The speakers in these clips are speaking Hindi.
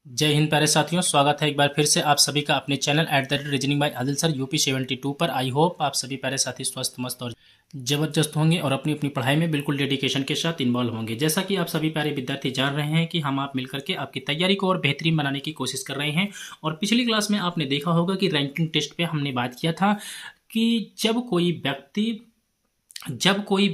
जय हिंद प्यारे साथियों, स्वागत है एक बार फिर से आप सभी का अपने channel reasoning bye Adil sir UP 72 पर। आई होप आप सभी प्यारे साथी स्वस्थ मस्त और जबरदस्त होंगे और अपनी अपनी पढ़ाई में बिल्कुल डेडिकेशन के साथ इन्वॉल्व होंगे। जैसा कि आप सभी प्यारे विद्यार्थी जान रहे हैं कि हम आप मिलकर के आपकी तैयारी को और बेहतरीन बनाने की कोशिश कर रहे हैं। और पिछली क्लास में आपने देखा होगा कि रैंकिंग टेस्ट पे हमने बात किया था कि जब कोई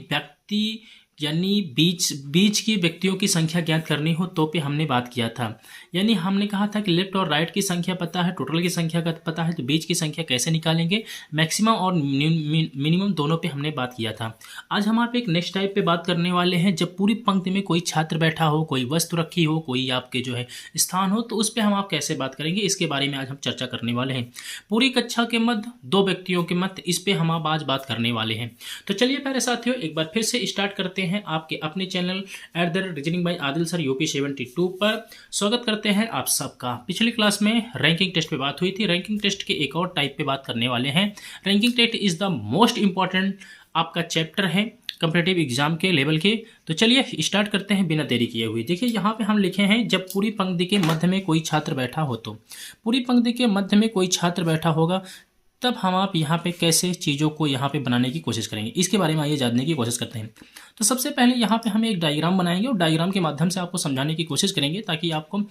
व्यक्ति यानी बीच बीच की व्यक्तियों की संख्या ज्ञात करनी हो तो पे हमने बात किया था। यानी हमने कहा था कि लेफ्ट और राइट की संख्या पता है, टोटल की संख्या का पता है, तो बीच की संख्या कैसे निकालेंगे, मैक्सिमम और मिनिमम दोनों पे हमने बात किया था। आज हम आप एक नेक्स्ट टाइप पे बात करने वाले हैं। जब पूरी पंक्ति में कोई छात्र बैठा हो, कोई वस्तु रखी हो, कोई आपके जो है स्थान हो, तो उस पर हम आप कैसे बात करेंगे, इसके बारे में आज हम चर्चा करने वाले हैं। पूरी कक्षा के मध्य दो व्यक्तियों के मध्य, इस पे हम आप आज बात करने वाले हैं। तो चलिए प्यारे साथियों, एक बार फिर से स्टार्ट करते हैं आपके अपने channel reasoning bye Adil sir UP 72 पर। स्वागत करते हैं आप सबका। पिछली क्लास में रैंकिंग टेस्ट पे बात हुई थी। रैंकिंग टेस्ट के एक और टाइप पे बात करने वाले हैं। Ranking test is the most important आपका चैप्टर है कंपेटिटिव एग्जाम के लेवल के। तो चलिए स्टार्ट करते हैं बिना देरी किए हुए। देखिए यहाँ पे हम लिखे हैं, जब पूरी पंक्ति के मध्य में कोई छात्र बैठा हो, तो पूरी पंक्ति के मध्य में कोई छात्र बैठा होगा, तब हम आप यहाँ पे कैसे चीज़ों को यहाँ पे बनाने की कोशिश करेंगे, इसके बारे में आइए जानने की कोशिश करते हैं। तो सबसे पहले यहाँ पे हम एक डायग्राम बनाएंगे और डायग्राम के माध्यम से आपको समझाने की कोशिश करेंगे ताकि आपको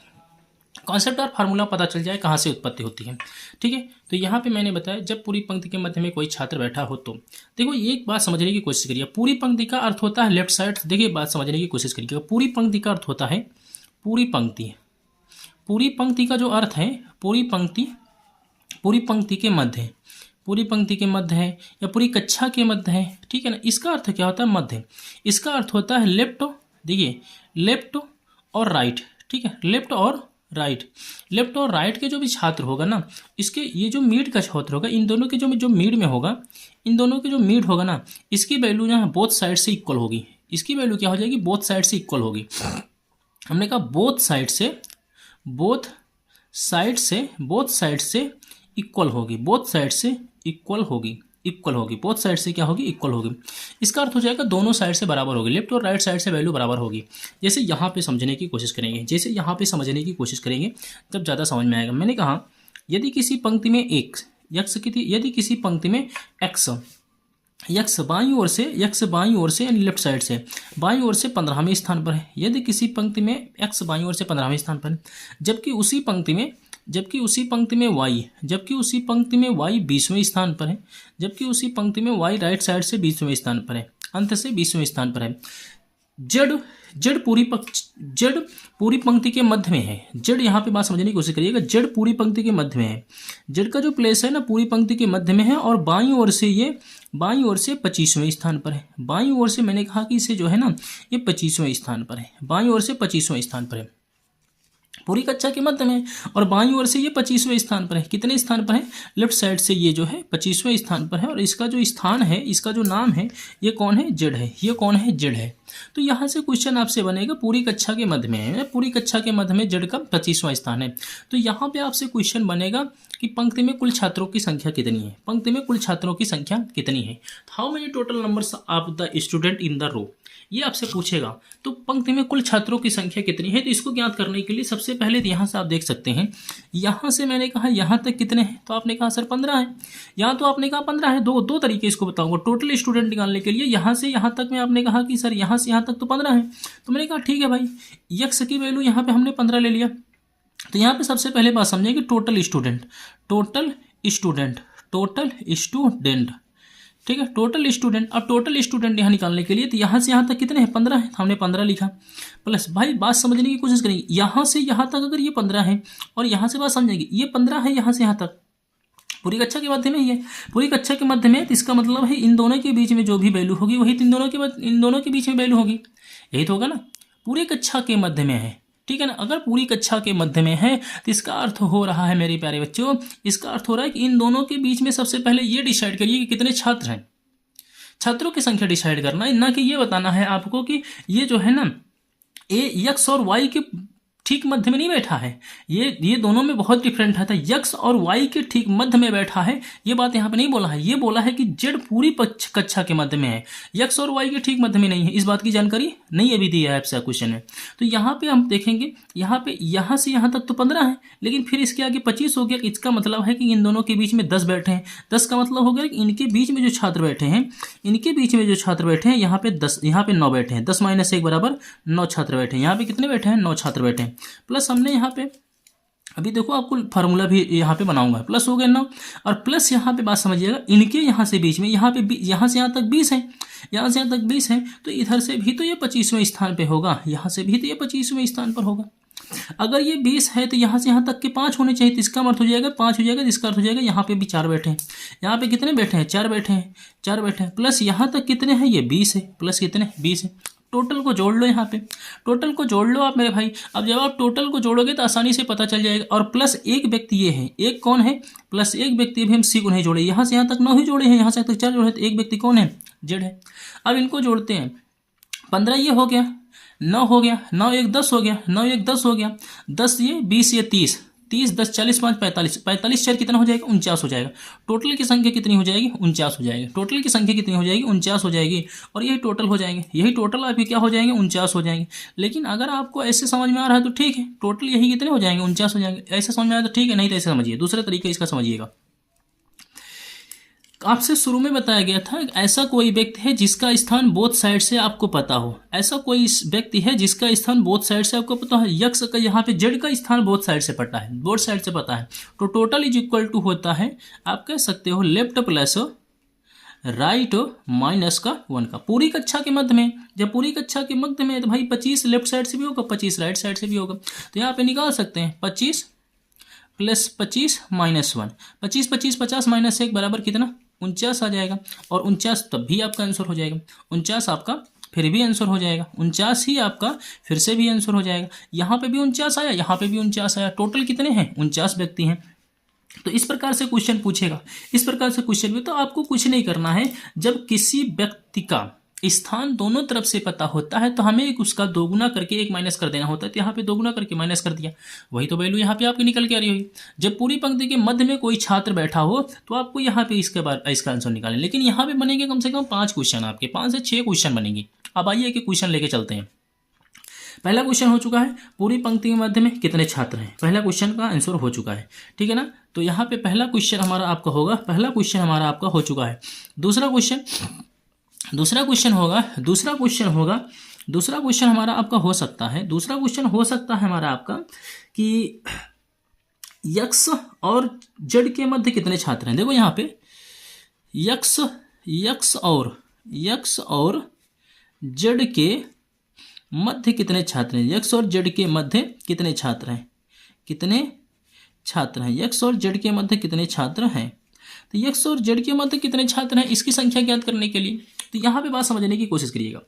कॉन्सेप्ट और फार्मूला पता चल जाए कहाँ से उत्पत्ति होती है। ठीक है, तो यहाँ पे मैंने बताया जब पूरी पंक्ति के मध्य में कोई छात्र बैठा हो, तो देखो एक बात समझने की कोशिश करिए। पूरी पंक्ति का अर्थ होता है लेफ्ट साइड। देखिए बात समझने की कोशिश करिएगा। पूरी पंक्ति का अर्थ होता है पूरी पंक्ति। पूरी पंक्ति का जो अर्थ है, पूरी पंक्ति के मध्य है, पूरी पंक्ति के मध्य है या पूरी कक्षा के मध्य है। ठीक है ना, इसका अर्थ क्या होता है, मध्य। इसका अर्थ होता है लेफ्ट। देखिए लेफ्ट और राइट। ठीक है, लेफ्ट और राइट। लेफ्ट और राइट के जो भी छात्र होगा ना, इसके ये जो मिड का छात्र होगा, इन दोनों के जो मिड में होगा, इन दोनों के जो मिड होगा ना, इसकी वैल्यू यहाँ बोथ साइड से इक्वल होगी। इसकी वैल्यू क्या हो जाएगी, बोथ साइड से इक्वल होगी। हमने कहा बोथ साइड से इक्वल होगी। बोथ साइड से इक्वल होगी। बोथ साइड से क्या होगी, इक्वल होगी। इसका अर्थ हो जाएगा दोनों साइड से बराबर होगी। लेफ्ट और राइट साइड से वैल्यू बराबर होगी। जैसे यहाँ पे समझने की कोशिश करेंगे, तब ज़्यादा समझ में आएगा। मैंने कहा यदि किसी पंक्ति में यदि किसी पंक्ति में यक्स बाईं ओर से यानी लेफ्ट साइड से बाईं ओर से 15वें स्थान पर है। यदि किसी पंक्ति में एक्स बाईं ओर से 15वें स्थान पर है, जबकि उसी पंक्ति में वाई 20वें स्थान पर है, जबकि उसी पंक्ति में वाई राइट साइड से 20वें स्थान पर है, अंत से 20वें स्थान पर है। जड़ पूरी पंक्ति के मध्य में है। जड़ यहाँ पे बात समझने की कोशिश करिएगा। जड़ पूरी पंक्ति के मध्य में है। जड़ का जो प्लेस है ना, पूरी पंक्ति के मध्य में है और बाईं ओर से 25वें स्थान पर है। बाईं ओर से मैंने कहा कि इसे जो है ना, ये 25वें स्थान पर है। बाईं ओर से 25वें स्थान पर है, पूरी कक्षा के मध्य में, और बाईं ओर से ये 25वें स्थान पर है। कितने स्थान पर है, लेफ्ट साइड से ये जो है 25वें स्थान पर है। और इसका जो स्थान है, इसका जो नाम है, ये कौन है, जेड है। ये कौन है, जेड है। तो यहाँ से क्वेश्चन आपसे बनेगा, पूरी कक्षा के मध्य में है, पूरी कक्षा के मध्य में जेड का 25वां स्थान है। तो यहाँ पे आपसे क्वेश्चन बनेगा कि पंक्ति में कुल छात्रों की संख्या कितनी है। पंक्ति में कुल छात्रों की संख्या कितनी है, how many total numbers of the student in the row, ये आपसे पूछेगा। तो पंक्ति में कुल छात्रों की संख्या कितनी है, तो इसको ज्ञात करने के लिए सबसे पहले यहाँ से आप देख सकते हैं, यहाँ से मैंने कहा यहाँ तक कितने हैं, तो आपने कहा सर 15 है। यहाँ तो आपने कहा 15 है। दो तरीके इसको बताऊंगा टोटल स्टूडेंट निकालने के लिए। यहाँ से यहाँ तक में आपने कहा कि सर यहाँ से यहाँ तक तो 15 है, तो मैंने कहा ठीक है भाई, यक्स की वैल्यू यहाँ पे हमने 15 ले लिया। तो यहाँ पे सबसे पहले बात समझिए कि टोटल स्टूडेंट, ठीक है, टोटल स्टूडेंट। अब टोटल स्टूडेंट यहाँ निकालने के लिए, तो यहाँ से यहाँ तक कितने हैं, 15 है, हमने 15 लिखा। प्लस भाई बात समझने की कोशिश करेंगे, यहाँ से यहाँ तक अगर ये 15 है, और यहाँ से बात समझेंगे ये 15 है, यहाँ से यहाँ तक पूरी कक्षा के मध्य में ही है। पूरी कक्षा के मध्य में, तो इसका मतलब है इन दोनों के बीच में जो भी वैल्यू होगी वही इन दोनों के बीच में वैल्यू होगी। यही तो होगा ना, पूरी कक्षा के मध्य में है। ठीक है ना, अगर पूरी कक्षा के मध्य में है तो इसका अर्थ हो रहा है मेरे प्यारे बच्चों, इसका अर्थ हो रहा है कि इन दोनों के बीच में सबसे पहले ये डिसाइड करिए कि कितने छात्र हैं। छात्रों की संख्या डिसाइड करना है, ना कि ये बताना है आपको कि ये जो है ना, एक्स और वाई के ठीक मध्य में नहीं बैठा है, ये दोनों में बहुत डिफरेंट है। यक्स और वाई के ठीक मध्य में बैठा है, ये बात यहाँ पे नहीं बोला है। ये बोला है कि जेड पूरी कक्षा के मध्य में है, यक्स और वाई के ठीक मध्य में नहीं है। इस बात की जानकारी नहीं अभी दी है आपसे क्वेश्चन में। तो यहाँ पे हम देखेंगे, यहाँ पे यहाँ से यहाँ तक तो 15 है, लेकिन फिर इसके आगे 25 हो गया। इसका मतलब है कि इन दोनों के बीच में 10 बैठे हैं। 10 का मतलब हो गया कि इनके बीच में जो छात्र बैठे हैं, इनके बीच में जो छात्र बैठे हैं, यहाँ पे 10, यहाँ पे 9 बैठे हैं। 10 - 1 बराबर 9 छात्र बैठे हैं। यहाँ पे कितने बैठे हैं? 9 छात्र बैठे हैं। प्लस हमने यहाँ पे अभी देखो आपको फार्मूला भी यहाँ पे बनाऊंगा, प्लस हो गया 9 और प्लस यहाँ पे बात समझिएगा, इनके यहाँ से बीच में यहाँ पे यहाँ से यहाँ तक 20 है, यहाँ से यहाँ तक 20 है, तो इधर से भी तो ये 25वें स्थान पे होगा, यहाँ से भी तो ये 25वें स्थान पर होगा। अगर ये 20 है तो यहाँ से यहाँ तक के 5 होने चाहिए, तो इसका अर्थ हो जाएगा 5 हो जाएगा, जिसका अर्थ हो जाएगा यहाँ पे भी 4 बैठे हैं। यहाँ पे कितने बैठे हैं? 4 बैठे हैं, 4 बैठे हैं। प्लस यहाँ तक कितने हैं? ये 20 है, प्लस कितने? 20 है। टोटल को जोड़ लो, यहाँ पे टोटल को जोड़ लो आप मेरे भाई। अब जब आप टोटल को जोड़ोगे तो आसानी से पता चल जाएगा। और प्लस एक व्यक्ति ये है, एक कौन है? प्लस एक व्यक्ति भी हम सी को नहीं जोड़े, यहाँ से यहाँ तक 9 ही जोड़े हैं, यहाँ से यहाँ तक 4 जोड़े, तो एक व्यक्ति कौन है? जेड है। अब इनको जोड़ते हैं, 15 ये हो गया, 9 हो गया, 9 1 10 हो गया, 9 1 10 हो गया, 10 ये 20 ये 30, 30 10 40 5 45, 45 4 कितना हो जाएगा? 49 हो जाएगा। टोटल की संख्या कितनी हो जाएगी? 49 हो जाएगी। टोटल की संख्या कितनी हो जाएगी? 49 हो जाएगी। और यही टोटल हो जाएंगे, यही टोटल आपके क्या हो जाएंगे? 49 हो जाएंगे। लेकिन अगर आपको ऐसे समझ में आ रहा है तो ठीक है, टोटल यही कितने हो जाएंगे? 49 हो जाएंगे। ऐसे समझ में आया तो ठीक है, नहीं तो ऐसे समझिए, दूसरे तरीके इसका समझिएगा। आपसे शुरू में बताया गया था ऐसा कोई व्यक्ति है जिसका स्थान बोथ साइड से आपको पता हो। ऐसा कोई व्यक्ति है जिसका स्थान बोथ साइड से आपको पता है। यक्स का यहाँ पे जेड का स्थान बोथ साइड से पता है, बोथ साइड से पता है। तो टोटल इज इक्वल टू होता है, आप कह सकते हो लेफ्ट प्लस राइट माइनस का 1 का। पूरी कक्षा के मध्य में, जब पूरी कक्षा के मध्य में तो भाई 25 लेफ्ट साइड से भी होगा, 25 राइट साइड से भी होगा। तो यहाँ पे निकाल सकते हैं 25 प्लस 25 माइनस 1, 25 25 50 माइनस 1 बराबर कितना? 49 आ जाएगा। और 49 तब भी आपका आंसर हो जाएगा, 49 आपका फिर भी आंसर हो जाएगा, 49 ही आपका फिर से भी आंसर हो जाएगा। यहाँ पे भी 49 आया, यहाँ पे भी 49 आया। टोटल कितने हैं? 49 व्यक्ति हैं। तो इस प्रकार से क्वेश्चन पूछेगा, इस प्रकार से क्वेश्चन भी। तो आपको कुछ नहीं करना है, जब किसी व्यक्ति का स्थान दोनों तरफ से पता होता है तो हमें एक उसका दोगुना करके एक माइनस कर देना होता है। तो यहाँ पे दोगुना करके माइनस कर दिया, वही तो वैल्यू यहाँ पे आपकी निकल के आ रही होगी। जब पूरी पंक्ति के मध्य में कोई छात्र बैठा हो तो आपको यहाँ पे इसका आंसर निकालें। लेकिन यहाँ पे बनेंगे कम से कम 5 क्वेश्चन, आपके 5 से 6 क्वेश्चन बनेंगे। अब आइए कि क्वेश्चन लेके चलते हैं। पहला क्वेश्चन हो चुका है, पूरी पंक्ति के मध्य में कितने छात्र हैं। पहला क्वेश्चन का आंसर हो चुका है, ठीक है ना। तो यहाँ पे पहला क्वेश्चन हमारा आपका होगा, पहला क्वेश्चन हमारा आपका हो चुका है। दूसरा क्वेश्चन हमारा आपका हो सकता है, दूसरा क्वेश्चन हो सकता है हमारा आपका कि यक्स और जेड के मध्य कितने छात्र हैं। देखो यहाँ पे यक्स और जेड के मध्य कितने छात्र हैं। यक्स और जेड के मध्य कितने छात्र हैं, यक्स और जेड के मध्य कितने छात्र हैं। तो यक्स और जेड के मध्य कितने छात्र हैं, इसकी संख्या ज्ञात करने के लिए तो यहाँ पे बात समझने की कोशिश करिएगा।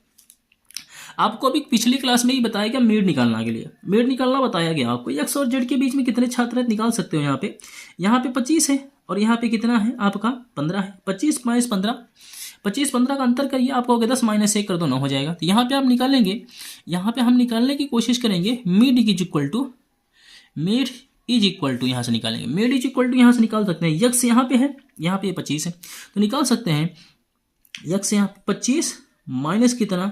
आपको अभी पिछली क्लास में ही बताया गया मीड निकालना के लिए, मीड निकालना बताया गया आपको। यक्स और जेड के बीच में कितने छात्र हैं निकाल सकते हो। यहाँ पे 25 है और यहाँ पे कितना है आपका 15 है। 25 - 15, 25 15 का अंतर करिए, आपको हो गया 10 - 1 कर दो 9 हो जाएगा। तो यहाँ पे आप निकालेंगे, यहाँ पे हम निकालने की कोशिश करेंगे। मीड इज इक्वल टू यहाँ से निकालेंगे, मीड इज इक्वल टू यहाँ से निकाल सकते हैं। यक्स यहाँ पे है, यहाँ पे 25 है, तो निकाल सकते हैं यक्स यहाँ 25 माइनस कितना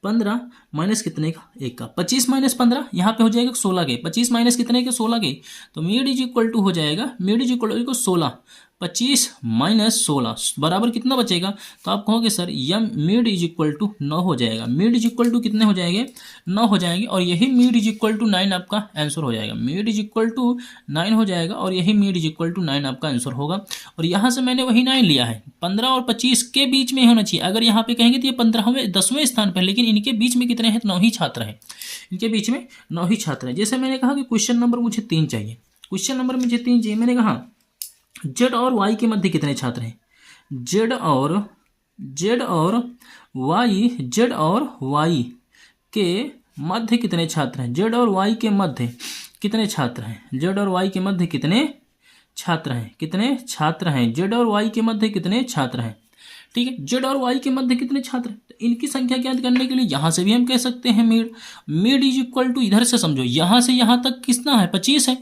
15 माइनस कितने का 1 का। 25 - 15 यहाँ पे हो जाएगा 16 के, 25 माइनस कितने के 16 के। तो मीड इज इक्वल टू हो जाएगा, मीड इज इक्वल टू 16, 25 - 16 बराबर कितना बचेगा। तो आप कहोगे सर यम मीड इज इक्वल टू 9 हो जाएगा। मीड इज इक्वल टू कितने हो जाएंगे 9 हो जाएंगे। और यही मीड इज इक्वल टू 9 आपका आंसर हो जाएगा। मीड इज इक्वल टू 9 हो जाएगा और यही मीड इज इक्वल टू 9 आपका आंसर होगा। और यहाँ से मैंने वही 9 लिया है, 15 और 25 के बीच में होना चाहिए। अगर यहाँ पे कहेंगे तो ये 15वें 10वें स्थान पर, लेकिन इनके बीच में कितने हैं 9 ही छात्र हैं, इनके बीच में 9 ही छात्र हैं। जैसे मैंने कहा कि क्वेश्चन नंबर मुझे 3 चाहिए, क्वेश्चन नंबर मुझे 3 चाहिए। मैंने कहा जेड और वाई के मध्य कितने छात्र हैं। जेड और वाई के मध्य कितने छात्र हैं। जेड और वाई के मध्य कितने छात्र हैं, जेड और वाई के मध्य कितने छात्र हैं, जेड और वाई के मध्य कितने छात्र हैं। ठीक है। जेड और वाई के मध्य कितने छात्र हैं, तो इनकी संख्या ज्ञात करने के लिए यहाँ से भी हम कह सकते हैं मीड इज इक्वल टू, इधर से समझो यहाँ से यहाँ तक कितना है 25 है,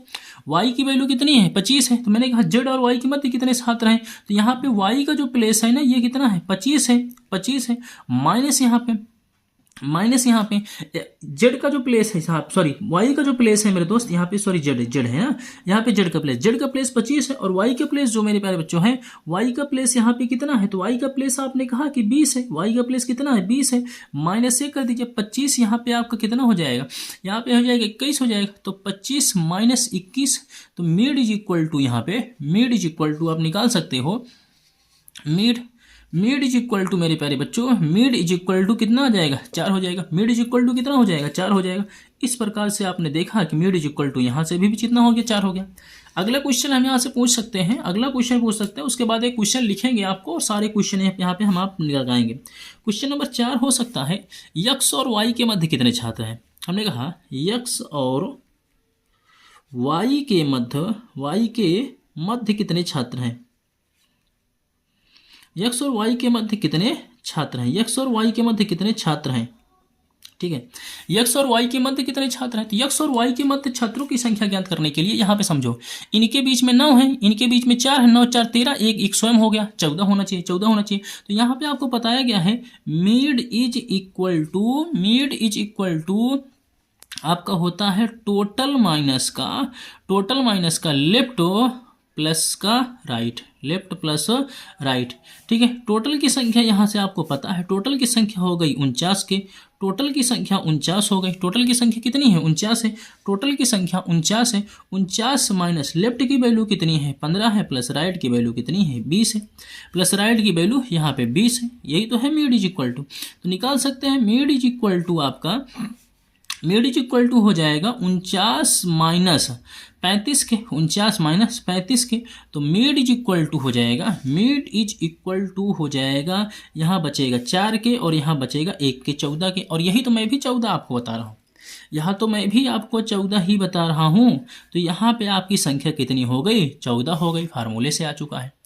वाई की वैल्यू कितनी है 25 है, तो मैंने कहा जेड और वाई के मध्य कितने छात्र हैं, तो यहाँ पे वाई का जो प्लेस है ना ये कितना है 25 है, 25 है, माइनस यहाँ पे जेड का जो प्लेस है, सॉरी वाई का जो प्लेस है मेरे दोस्त, यहाँ पे सॉरी जेड है ना, यहाँ पे जेड का प्लेस 25 है, और वाई का प्लेस जो मेरे प्यारे बच्चों है, वाई का प्लेस यहाँ पे कितना है, तो वाई का प्लेस आपने कहा कि 20 है, वाई का प्लेस कितना है 20 है, माइनस से कर दीजिए 25, यहाँ पे आपका कितना हो जाएगा, यहाँ पे हो जाएगा 21 हो जाएगा, तो 25 माइनस 21, तो मीड इज इक्वल टू, यहाँ पे मीड इज इक्वल टू आप निकाल सकते हो, मीड इज इक्वल टू मेरे प्यारे बच्चों, मीड इज इक्वल टू कितना आ जाएगा 4 हो जाएगा, मीड इज इक्वल टू कितना हो जाएगा 4 हो जाएगा। इस प्रकार से आपने देखा कि मीड इज इक्वल टू यहाँ से भी कितना हो गया 4 हो गया। अगला क्वेश्चन हम यहाँ से पूछ सकते हैं, अगला क्वेश्चन पूछ सकते हैं, उसके बाद एक क्वेश्चन लिखेंगे आपको और सारे क्वेश्चन यहाँ पे हम आप लगाएंगे। क्वेश्चन नंबर 4 हो सकता है, यक्स और वाई के मध्य कितने छात्र हैं। हमने कहा यक्स और वाई के मध्य कितने छात्र हैं, यक्स और वाई के मध्य कितने छात्र हैं, यक्स और वाई के मध्य कितने छात्र हैं, ठीक है, यक्स और वाई के मध्य कितने छात्र हैं, तो यक्स और वाई के मध्य छात्रों की संख्या ज्ञात करने के लिए यहाँ पे समझो, इनके बीच में 9 है, इनके बीच में 4 है, 9 4 13, एक स्वयं हो गया, 14 होना चाहिए, 14 होना चाहिए। तो यहाँ पे आपको बताया गया है मीड इज इक्वल टू आपका होता है टोटल माइनस का लेफ्ट प्लस का राइट, लेफ्ट प्लस राइट, ठीक है। टोटल की संख्या यहाँ से आपको पता है, टोटल की संख्या हो गई 49 के, टोटल की संख्या 49 हो गई, टोटल की संख्या कितनी है 49 है, टोटल की संख्या 49 है, 49 माइनस लेफ्ट की वैल्यू कितनी है 15 है, प्लस राइट की वैल्यू कितनी है 20 है, प्लस राइट की वैल्यू यहाँ पे 20 है, यही तो है मीड इज इक्वल टू। तो निकाल सकते हैं मीड इज इक्वल टू आपका, मीड इज इक्वल टू हो जाएगा 49 माइनस 35 के, 49 माइनस 35 के, तो मीड इज इक्वल टू हो जाएगा, मीड इज इक्वल टू हो जाएगा, यहाँ बचेगा 4 के और यहाँ बचेगा 1 के, 14 के, और यही तो मैं भी 14 आपको बता रहा हूँ, यहाँ तो मैं भी आपको 14 ही बता रहा हूँ। तो यहाँ पे आपकी संख्या कितनी हो गई 14 हो गई, फार्मूले से आ चुका है।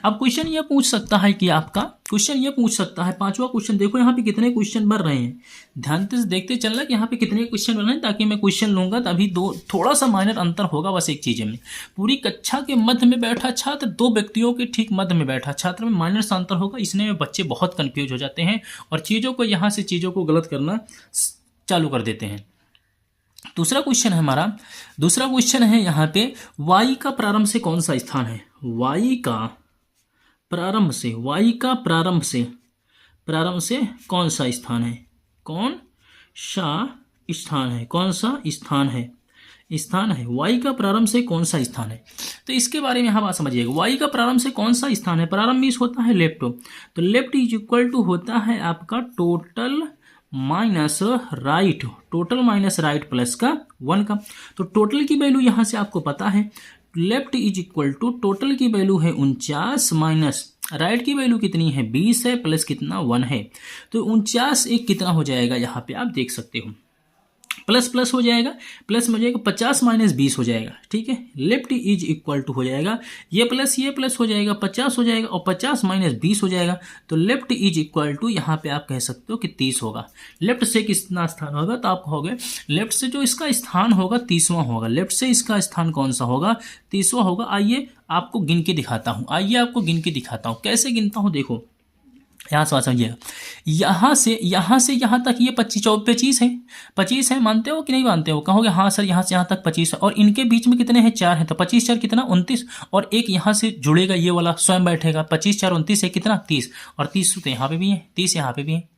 अब क्वेश्चन ये पूछ सकता है कि आपका क्वेश्चन ये पूछ सकता है, पांचवा क्वेश्चन देखो यहाँ पे कितने क्वेश्चन बन रहे हैं, ध्यान से देखते चलना कि यहाँ पे कितने क्वेश्चन बन रहे हैं, ताकि मैं क्वेश्चन लूंगा तभी थोड़ा सा माइनर अंतर होगा बस एक चीज में। पूरी कक्षा के मध्य में बैठा छात्र, 2 व्यक्तियों के ठीक मध्य में बैठा छात्र में माइनर सा अंतर होगा, इसने बच्चे बहुत कंफ्यूज हो जाते हैं और चीज़ों को यहाँ से चीज़ों को गलत करना चालू कर देते हैं। दूसरा क्वेश्चन है हमारा, दूसरा क्वेश्चन है यहाँ पे वाई का प्रारंभ से कौन सा स्थान है, वाई का प्रारंभ से कौन सा स्थान है, कौन सा स्थान है, वाई का प्रारंभ से कौन सा स्थान है। तो इसके बारे में आप समझिएगा, वाई का प्रारंभ से कौन सा स्थान है, प्रारंभ मीन्स होता है लेफ्ट, तो लेफ्ट इज इक्वल टू होता है आपका total minus right, total minus right plus का 1 का। तो टोटल की वैल्यू यहाँ से आपको पता है, left is equal to total की वैल्यू है 49 माइनस राइट की वैल्यू कितनी है 20 है, प्लस कितना 1 है, तो 49 एक कितना हो जाएगा यहाँ पे आप देख सकते हो, प्लस प्लस हो जाएगा, प्लस में हो जाएगा 50 माइनस 20 हो जाएगा, ठीक है। लेफ्ट इज इक्वल टू हो जाएगा ये प्लस हो जाएगा 50 हो जाएगा और 50 माइनस 20 हो जाएगा, तो लेफ्ट इज इक्वल टू यहाँ पे आप कह सकते हो कि 30 होगा। लेफ्ट से कितना स्थान होगा, तो आप कहोगे लेफ्ट से जो इसका स्थान होगा 30वां होगा, लेफ्ट से इसका स्थान कौन सा होगा 30वां होगा। आइए आपको गिन के दिखाता हूँ, कैसे गिनता हूँ देखो, यहाँ से समझिएगा, यहाँ से यहाँ तक ये 25 है, 25 है, मानते हो कि नहीं मानते हो, कहोगे हाँ सर यहाँ से यहाँ तक 25 है, और इनके बीच में कितने हैं 4 हैं, तो 25 4 कितना 29, और एक यहाँ से जुड़ेगा ये वाला स्वयं बैठेगा, 25 4 29 है कितना 30, और 30 तो यहाँ पे भी है, 30 यहाँ पे भी है।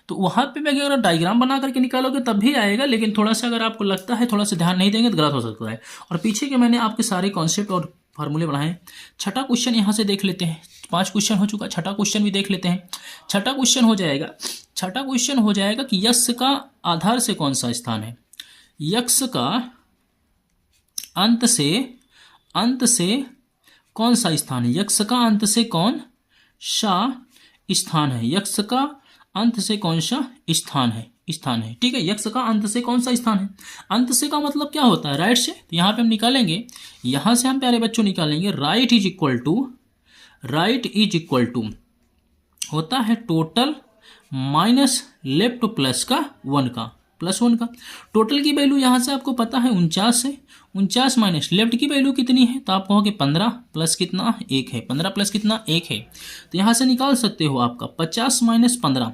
तो वहाँ पे मैं अगर डायग्राम बना करके निकालोगे तब भी आएगा, लेकिन थोड़ा सा अगर आपको लगता है थोड़ा सा ध्यान नहीं देंगे तो गलत हो सकता है। और पीछे के मैंने आपके सारे कॉन्सेप्ट और फार्मूले बनाए। छठा क्वेश्चन यहाँ से देख लेते हैं, 5 क्वेश्चन हो चुका, छठा क्वेश्चन भी देख लेते हैं। छठा क्वेश्चन हो जाएगा कि यक्स का आधार से कौन सा स्थान है, यक्स का अंत से कौन सा स्थान है, यक्स का अंत से कौन सा स्थान है, यक्स का अंत से कौन सा स्थान है, ठीक है। यक्स का अंत से कौन सा स्थान है, अंत से का मतलब क्या होता है राइट से, तो यहाँ पे हम निकालेंगे, यहाँ से हम प्यारे बच्चों निकालेंगे राइट इज इक्वल टू होता है टोटल माइनस लेफ्ट प्लस का 1 का, प्लस 1 का। टोटल की वैल्यू यहाँ से आपको पता है 49 है। 49 माइनस लेफ्ट की वैल्यू कितनी है, तो आप कहोगे 15 प्लस कितना 1 है, 15 प्लस कितना 1 है। तो यहाँ से निकाल सकते हो आपका 50 माइनस 15।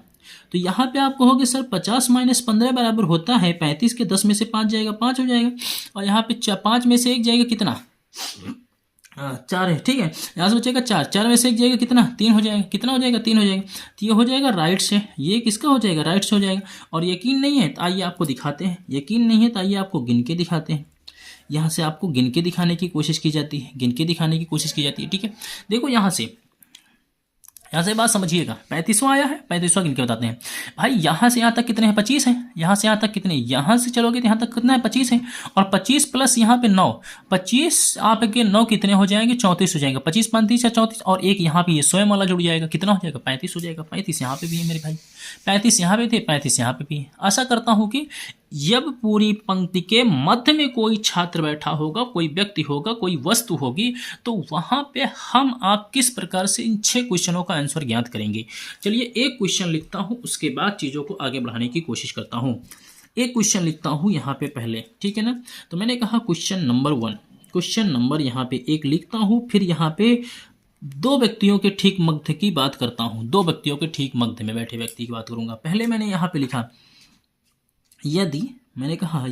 तो यहाँ पे आप कहोगे सर 50 माइनस 15 बराबर होता है 35 के, 10 में से 5 जाएगा 5 हो जाएगा, और यहाँ पे 5 में से 1 जाएगा कितना 4 है, ठीक है। यहाँ से बचेगा 4, 4 में से 1 जाएगा कितना 3 हो जाएगा, कितना हो जाएगा 3 हो जाएगा। तो ये हो जाएगा राइट से, ये किसका हो जाएगा राइट से हो जाएगा। और यकीन नहीं है तो आइए आपको दिखाते हैं, यकीन नहीं है तो आइए आपको गिन के दिखाते हैं। यहाँ से आपको गिन के दिखाने की कोशिश की जाती है, गिन के दिखाने की कोशिश की जाती है, ठीक है। देखो यहाँ से बात समझिएगा, 35वां आया है, 35वां गिन के बताते हैं भाई। यहाँ से यहाँ तक कितने हैं 25 हैं, यहाँ से यहाँ तक कितने, यहाँ से चलोगे तो यहाँ तक कितना है 25 है, और 25 प्लस यहाँ पे 9, 25 आपके 9 कितने हो जाएंगे 34 हो जाएंगे, 25 35 या 34, और एक यहाँ पे ये स्वयं वाला जुड़ जाएगा, कितना हो जाएगा 35 हो जाएगा। 35 यहाँ पे भी है मेरे भाई, 35 यहाँ पे थे, 35 यहाँ पे भी है। आशा करता हूँ कि जब पूरी पंक्ति के मध्य में कोई छात्र बैठा होगा, कोई व्यक्ति होगा, कोई वस्तु होगी, तो वहां पे हम आप किस प्रकार से इन 6 क्वेश्चनों का आंसर ज्ञात करेंगे। चलिए एक क्वेश्चन लिखता हूं, उसके बाद चीज़ों को आगे बढ़ाने की कोशिश करता हूं। एक क्वेश्चन लिखता हूं यहाँ पे पहले, ठीक है ना। तो मैंने कहा क्वेश्चन नंबर 1, क्वेश्चन नंबर यहाँ पे 1 लिखता हूँ, फिर यहाँ पे 2 व्यक्तियों के ठीक मध्य की बात करता हूँ, 2 व्यक्तियों के ठीक मध्य में बैठे व्यक्ति की बात करूंगा। पहले मैंने यहाँ पे लिखा यदि, मैंने कहा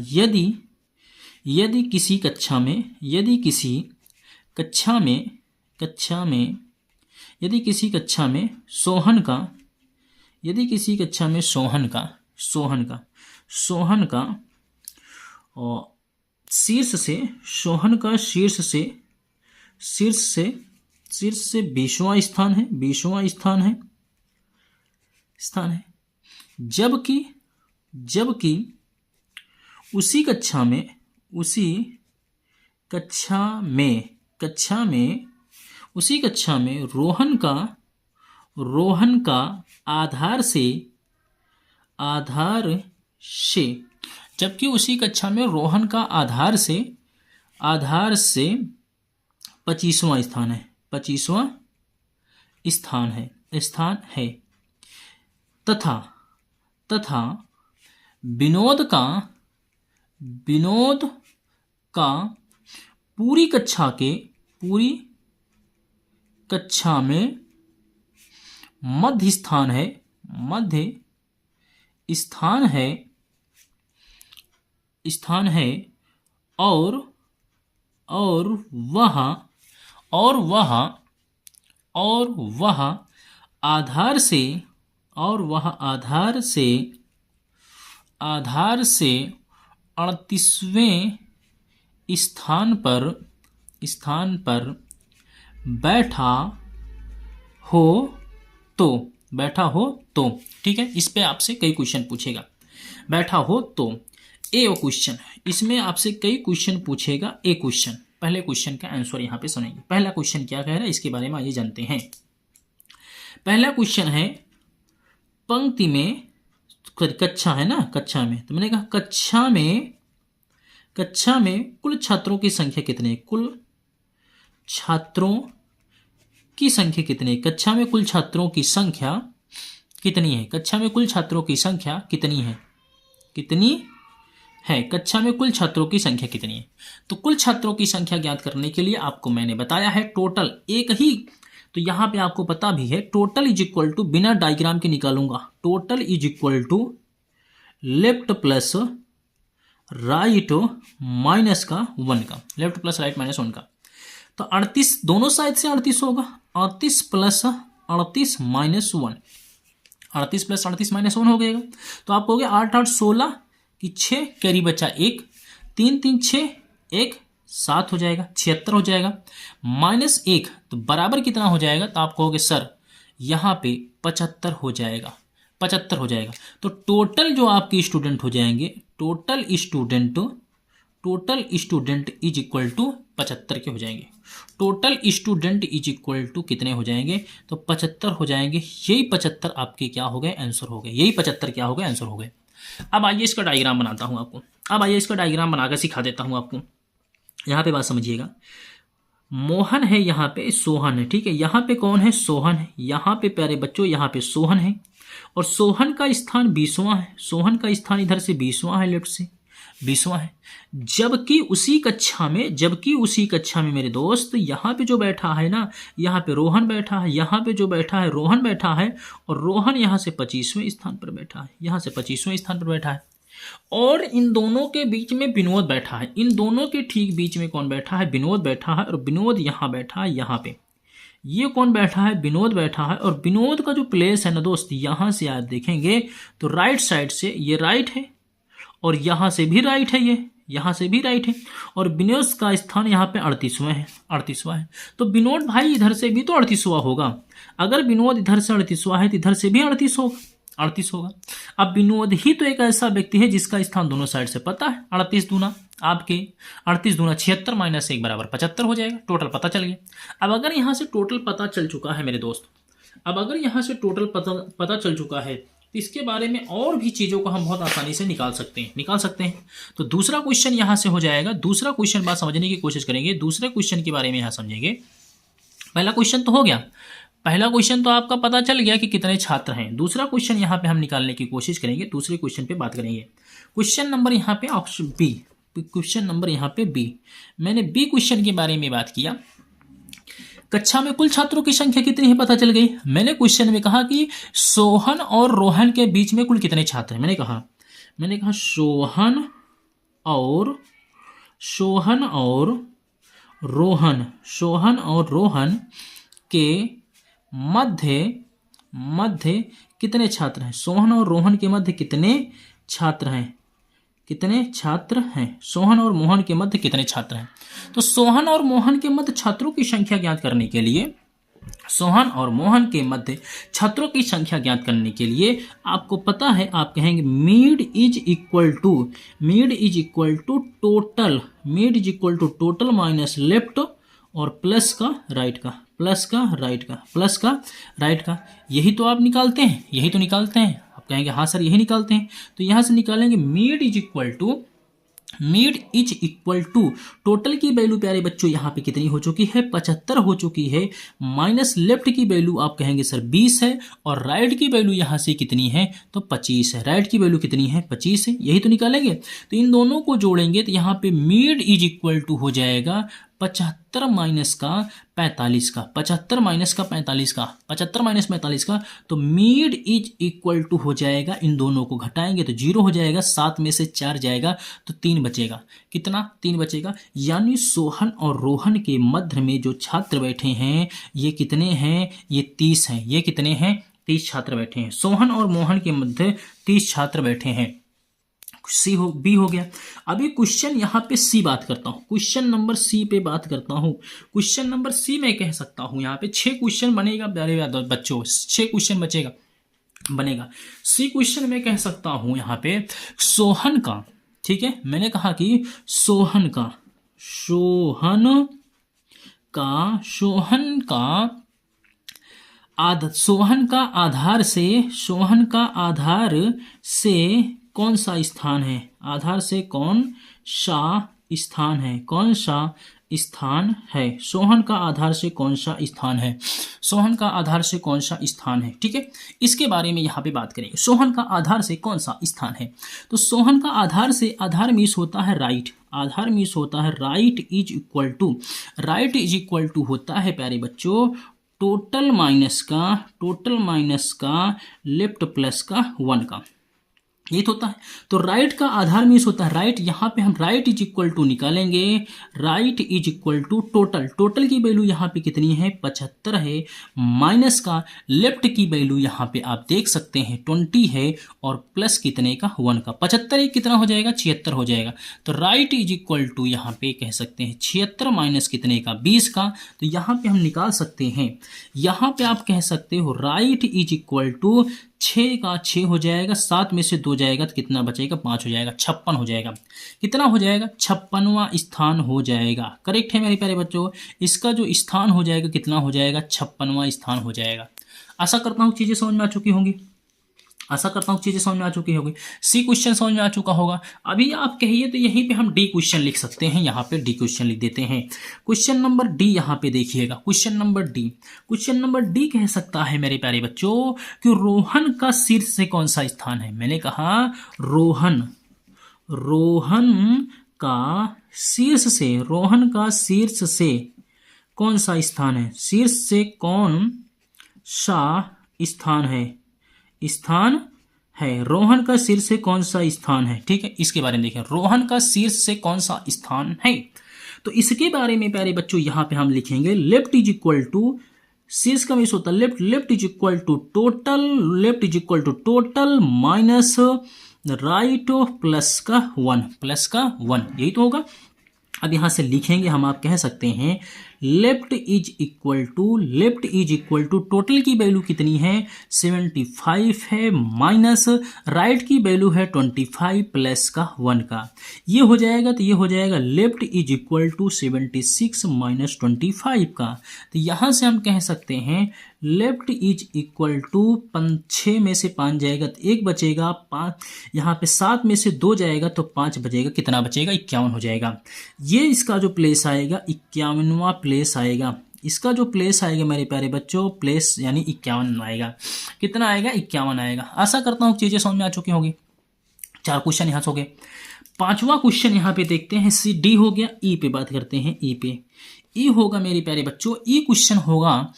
यदि किसी कक्षा में, यदि किसी कक्षा में यदि किसी कक्षा में सोहन का, यदि किसी कक्षा में सोहन का और शीर्ष से, सोहन का शीर्ष से 20वां स्थान है, 20वां स्थान है, जबकि उसी कक्षा में रोहन का आधार से जबकि उसी कक्षा में रोहन का आधार से 25वां स्थान है, 25वां स्थान है, तथा विनोद का पूरी कक्षा में मध्य स्थान है, और वह आधार से 38वें स्थान पर बैठा हो तो ठीक है। इस पे आपसे कई क्वेश्चन पूछेगा, बैठा हो तो ए क्वेश्चन, इसमें आपसे कई क्वेश्चन पूछेगा। ए क्वेश्चन, पहले क्वेश्चन का आंसर यहाँ पे सुनेंगे। पहला क्वेश्चन क्या कह रहा है इसके बारे में आइए जानते हैं। पहला क्वेश्चन है पंक्ति में, कक्षा है ना, कक्षा में, तो मैंने कहा कक्षा में कुल छात्रों की संख्या कितनी है, कुल छात्रों की संख्या कितनी है, कक्षा में कुल छात्रों की संख्या कितनी है, कक्षा में कुल छात्रों की संख्या कितनी है, कक्षा में कुल छात्रों की संख्या कितनी है। तो कुल छात्रों की संख्या ज्ञात करने के लिए आपको मैंने बताया है टोटल एक ही, तो यहां पे आपको पता भी है टोटल इज इक्वल टू, बिना डायग्राम के निकालूंगा, total is equal to left plus right minus का 1 का, लेफ्ट प्लस राइट माइनस 1 का। तो 38 दोनों साइड से 38 होगा, 38 प्लस 38 माइनस 1, 38 प्लस 38 माइनस 1 हो गएगा। तो आप कहोगे 8 8 16 की 6 कैरी बचा 1, 3 3 6 1 7 हो जाएगा, 76 हो जाएगा, माइनस 1 तो बराबर कितना हो जाएगा। तो आप कहोगे सर यहाँ पे 75 हो जाएगा, 75 हो जाएगा। तो टोटल जो आपके स्टूडेंट हो जाएंगे, total student is equal to 75 के हो जाएंगे। Total student is equal to कितने हो जाएंगे, तो 75 हो जाएंगे। यही 75 आपके क्या हो गए, आंसर हो गए, यही 75 क्या हो गए, आंसर हो गए। अब आइए इसका डायग्राम बनाता हूं आपको, अब आइए इसका डायग्राम बनाकर सिखा देता हूं आपको। यहाँ पे बात समझिएगा, मोहन है, यहाँ पे सोहन है, ठीक है। यहाँ पे कौन है? सोहन है। यहाँ पे प्यारे बच्चों यहाँ पे सोहन है, और सोहन का स्थान 20वां है। सोहन का स्थान इधर से 20वां है, लेफ्ट से 20वां है। जबकि उसी कक्षा में मेरे दोस्त यहाँ पे जो बैठा है ना, यहाँ पे रोहन बैठा है, यहाँ पे जो बैठा है रोहन बैठा है, और रोहन यहाँ से 25वें स्थान पर बैठा है, यहाँ से 25वें स्थान पर बैठा है। और इन दोनों के बीच में विनोद बैठा है। इन दोनों के ठीक बीच में कौन बैठा है? विनोद बैठा है, और विनोद यहाँ बैठा है, यहाँ पे। ये कौन बैठा है? विनोद बैठा है। और विनोद का जो प्लेस है ना दोस्त, यहां से आप देखेंगे तो राइट साइड से ये राइट है, और यहां से भी राइट है, ये यहां से भी राइट है, और विनोद का स्थान यहाँ पे 38वां है, 38वां है। तो विनोद भाई इधर से भी तो 38वां होगा। अगर विनोद इधर से 38वां है तो इधर से भी 38 होगा, 38 होगा। अब विनोद ही तो एक ऐसा व्यक्ति है जिसका स्थान दोनों साइड से पता है। 38 दूना आपके 38 दूना 76 माइनस 1 बराबर 75 हो जाएगा। टोटल पता चल गया। अब अगर यहाँ से टोटल पता चल चुका है मेरे दोस्त, अब अगर यहाँ से टोटल पता चल चुका है, तो इसके बारे में और भी चीज़ों को हम बहुत आसानी से निकाल सकते हैं। तो दूसरा क्वेश्चन यहाँ से हो जाएगा। दूसरा क्वेश्चन बात समझने की कोशिश करेंगे। दूसरे क्वेश्चन के बारे में यहाँ समझेंगे। पहला क्वेश्चन तो हो गया, पहला क्वेश्चन तो आपका पता चल गया कि कितने छात्र हैं। दूसरा क्वेश्चन यहाँ पे हम निकालने की कोशिश करेंगे। दूसरे क्वेश्चन पे बात करेंगे। क्वेश्चन नंबर यहाँ पे ऑप्शन बी, क्वेश्चन नंबर यहाँ पे बी। मैंने बी क्वेश्चन के बारे में बात किया। कक्षा में कुल छात्रों की संख्या कितनी है पता चल गई। मैंने क्वेश्चन में कहा कि सोहन और रोहन के बीच में कुल कितने छात्र हैं। मैंने कहा सोहन और रोहन के मध्य कितने छात्र हैं। सोहन और रोहन के मध्य कितने छात्र हैं। सोहन और मोहन के मध्य कितने छात्र हैं। तो सोहन और मोहन के मध्य छात्रों की संख्या ज्ञात करने के लिए, सोहन और मोहन के मध्य छात्रों की संख्या ज्ञात करने के लिए आपको पता है, आप कहेंगे mid is equal to total minus left और प्लस का राइट का। यही तो आप निकालते हैं, आप कहेंगे हाँ सर यही निकालते हैं। तो यहां से निकालेंगे mid is equal to total की वैल्यू प्यारे बच्चों यहाँ पे कितनी हो चुकी है? 75 हो चुकी है, माइनस लेफ्ट की वैल्यू आप कहेंगे सर 20 है, और राइट की वैल्यू यहाँ से कितनी है? तो 25 है। राइट की वैल्यू कितनी है? 25 है। यही तो निकालेंगे। तो इन दोनों को जोड़ेंगे तो यहाँ पे मीड इज इक्वल टू हो जाएगा 75 माइनस का 45 का, 75 माइनस 45 का। तो मीड इज इक्वल टू हो जाएगा, इन दोनों को घटाएंगे तो 0 हो जाएगा, 7 में से 4 जाएगा तो 3 बचेगा। कितना? 3 बचेगा। यानी सोहन और रोहन के मध्य में जो छात्र बैठे हैं ये कितने हैं? ये 30 हैं। ये कितने हैं? 30 छात्र बैठे हैं। सोहन और मोहन के मध्य 30 छात्र बैठे हैं। बी हो गया। अभी क्वेश्चन यहाँ पे सी बात करता हूँ, क्वेश्चन नंबर सी पे बात करता हूँ। क्वेश्चन नंबर सी में कह सकता हूँ यहाँ पे 6 क्वेश्चन बनेगा प्यारे बच्चों, 6 क्वेश्चन बनेगा। सी क्वेश्चन में कह सकता हूँ यहाँ पे सोहन का, ठीक है, मैंने कहा कि सोहन का आधार से कौन सा स्थान है? आधार से कौन सा स्थान है? सोहन का आधार से कौन सा स्थान है? ठीक है, इसके बारे में यहाँ पे बात करेंगे। सोहन का आधार से कौन सा स्थान है? तो सोहन का आधार से, आधार मीन्स होता है right, right is equal to होता है प्यारे बच्चों टोटल माइनस का लेफ्ट प्लस का 1 का, ये तो होता है। तो राइट का आधार मीन्स होता है राइट। यहाँ पे हम राइट इज इक्वल टू निकालेंगे, right is equal to total की वैल्यू यहाँ पे कितनी है? 75 है, माइनस का लेफ्ट की वैल्यू यहाँ पे आप देख सकते हैं 20 है, और प्लस कितने का? 1 का। 75 कितना हो जाएगा? 76 हो जाएगा। तो राइट इज इक्वल टू यहाँ पे कह सकते हैं 76 माइनस कितने का? 20 का। तो यहाँ पे हम निकाल सकते हैं, यहाँ पे आप कह सकते हो राइट इज इक्वल टू 6 का 6 हो जाएगा, 7 में से 2 जाएगा तो कितना बचेगा? 5 हो जाएगा, 56 हो जाएगा। कितना हो जाएगा? 56वां स्थान हो जाएगा। करेक्ट है मेरे प्यारे बच्चों, इसका जो स्थान हो जाएगा कितना हो जाएगा? 56वां स्थान हो जाएगा। आशा करता हूँ चीज़ें समझ में आ चुकी होंगी। आशा करता हूँ चीज़ें समझ में आ चुकी होगी। सी क्वेश्चन समझ में आ चुका होगा। अभी आप कहिए तो यहीं पे हम डी क्वेश्चन लिख सकते हैं, यहाँ पे डी क्वेश्चन लिख देते हैं। क्वेश्चन नंबर डी यहाँ पे देखिएगा, क्वेश्चन नंबर डी कह सकता है मेरे प्यारे बच्चों कि रोहन का शीर्ष से कौन सा स्थान है। मैंने कहा रोहन का शीर्ष से कौन सा स्थान है, शीर्ष से कौन सा स्थान है, रोहन का शीर्ष से कौन सा स्थान है। ठीक है, इसके बारे में देखें, रोहन का शीर्ष से कौन सा स्थान है। तो इसके बारे में प्यारे बच्चों यहाँ पे हम लिखेंगे लेफ्ट इज इक्वल टू, शीर्ष का मीन्स होता है left is equal to total minus right plus का 1 यही तो होगा। अब यहां से लिखेंगे हम, आप कह सकते हैं left is equal to total की वैल्यू कितनी है 75 है, माइनस राइट की वैल्यू है 25 प्लस का 1 का, ये हो जाएगा। तो ये हो जाएगा left is equal to 76 minus 25 का। तो यहां से हम कह सकते हैं लेफ्ट इज इक्वल टू 6 में से 5 जाएगा तो 1 बचेगा, 5 यहाँ पे 7 में से 2 जाएगा तो 5 बचेगा, कितना बचेगा 51 हो जाएगा। ये इसका जो प्लेस आएगा 51वां प्लेस आएगा, इसका जो प्लेस आएगा मेरे प्यारे बच्चों प्लेस यानी 51 आएगा। कितना आएगा 51 आएगा। आशा करता हूँ चीजें समझ में आ चुकी होगी। 4 क्वेश्चन यहाँ से हो गए। 5वां क्वेश्चन यहाँ पे देखते हैं, सी डी हो गया। ई पे बात करते हैं, ई पे ई होगा मेरे प्यारे बच्चों, ई क्वेश्चन होगा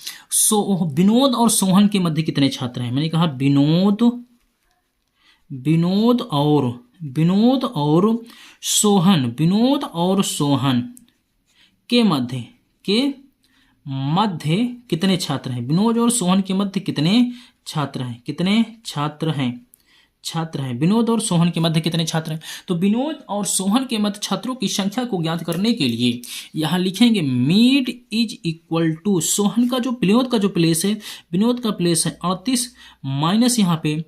विनोद और सोहन के मध्य कितने छात्र हैं। मैंने कहा विनोद और सोहन के मध्य कितने छात्र हैं। विनोद और सोहन के मध्य कितने छात्र हैं, विनोद और सोहन के मध्य कितने छात्र हैं। तो विनोद और सोहन के मध्य छात्रों की संख्या को ज्ञात करने के लिए यहां लिखेंगे mid is equal to Sohan का जो विनोद का जो प्लेस है, विनोद का प्लेस है 38 माइनस यहाँ पे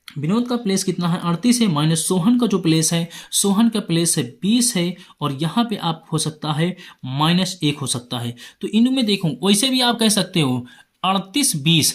विनोद का प्लेस कितना है 38 है, माइनस सोहन का जो प्लेस है, सोहन का प्लेस है 20 है, और यहाँ पे आप हो सकता है -1 हो सकता है। तो इनमें देखो वैसे भी आप कह सकते हो 38 20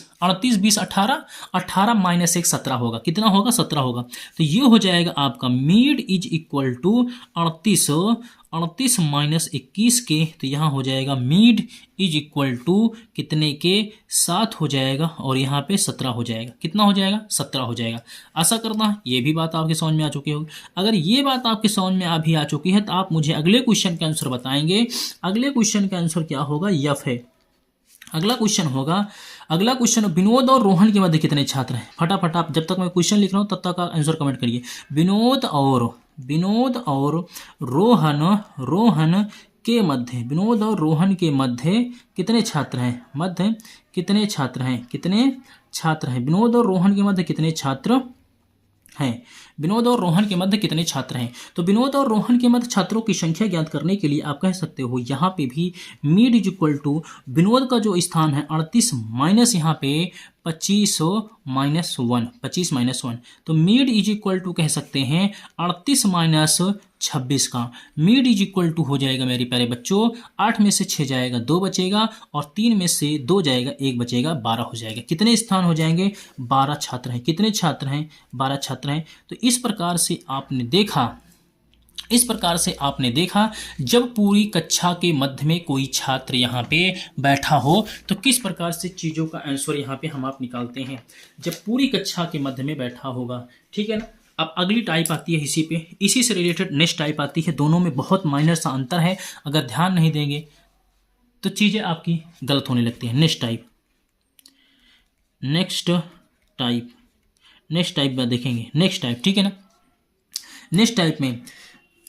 18 माइनस 1 17 होगा। कितना होगा 17 होगा। तो ये हो जाएगा आपका mid is equal to 38 minus 21 के, तो यहाँ हो जाएगा मीड इज इक्वल टू कितने के 7 हो जाएगा, और यहाँ पे 17 हो जाएगा। कितना हो जाएगा 17 हो जाएगा। आशा करता हूँ ये भी बात आपके समझ में आ चुकी होगी। अगर ये बात आपके समझ में अभी आ चुकी है तो आप मुझे अगले क्वेश्चन का आंसर बताएंगे। अगले क्वेश्चन का आंसर क्या होगा, यफ है। अगला क्वेश्चन विनोद और रोहन के मध्य कितने छात्र हैं। फटाफट आप, जब तक मैं क्वेश्चन लिख रहा हूँ तब तक आप आंसर कमेंट करिए। विनोद और रोहन के मध्य कितने छात्र हैं, विनोद और रोहन के मध्य कितने छात्र हैं, विनोद और रोहन के मध्य कितने छात्र हैं। तो विनोद और रोहन के मध्य छात्रों की संख्या ज्ञात करने के लिए आप कह सकते हो यहाँ पे भी mid is equal to Vinod का जो स्थान है 38 माइनस यहाँ पे 25 माइनस 1, तो मीड इज इक्वल टू कह सकते हैं 38 माइनस 26 का। मीड इज इक्वल टू हो जाएगा मेरे प्यारे बच्चों 8 में से 6 जाएगा 2 बचेगा, और 3 में से 2 जाएगा 1 बचेगा, 12 हो जाएगा। कितने स्थान हो जाएंगे 12 छात्र हैं। कितने छात्र हैं 12 छात्र हैं। तो इस प्रकार से आपने देखा जब पूरी कक्षा के मध्य में कोई छात्र यहाँ पे बैठा हो तो किस प्रकार से चीज़ों का आंसर यहाँ पे हम आप निकालते हैं, जब पूरी कक्षा के मध्य में बैठा होगा। ठीक है ना। अब अगली टाइप आती है इसी से रिलेटेड नेक्स्ट टाइप आती है। दोनों में बहुत माइनर सा अंतर है, अगर ध्यान नहीं देंगे तो चीज़ें आपकी गलत होने लगती हैं। नेक्स्ट टाइप में देखेंगे। नेक्स्ट टाइप, ठीक है ना। नेक्स्ट टाइप में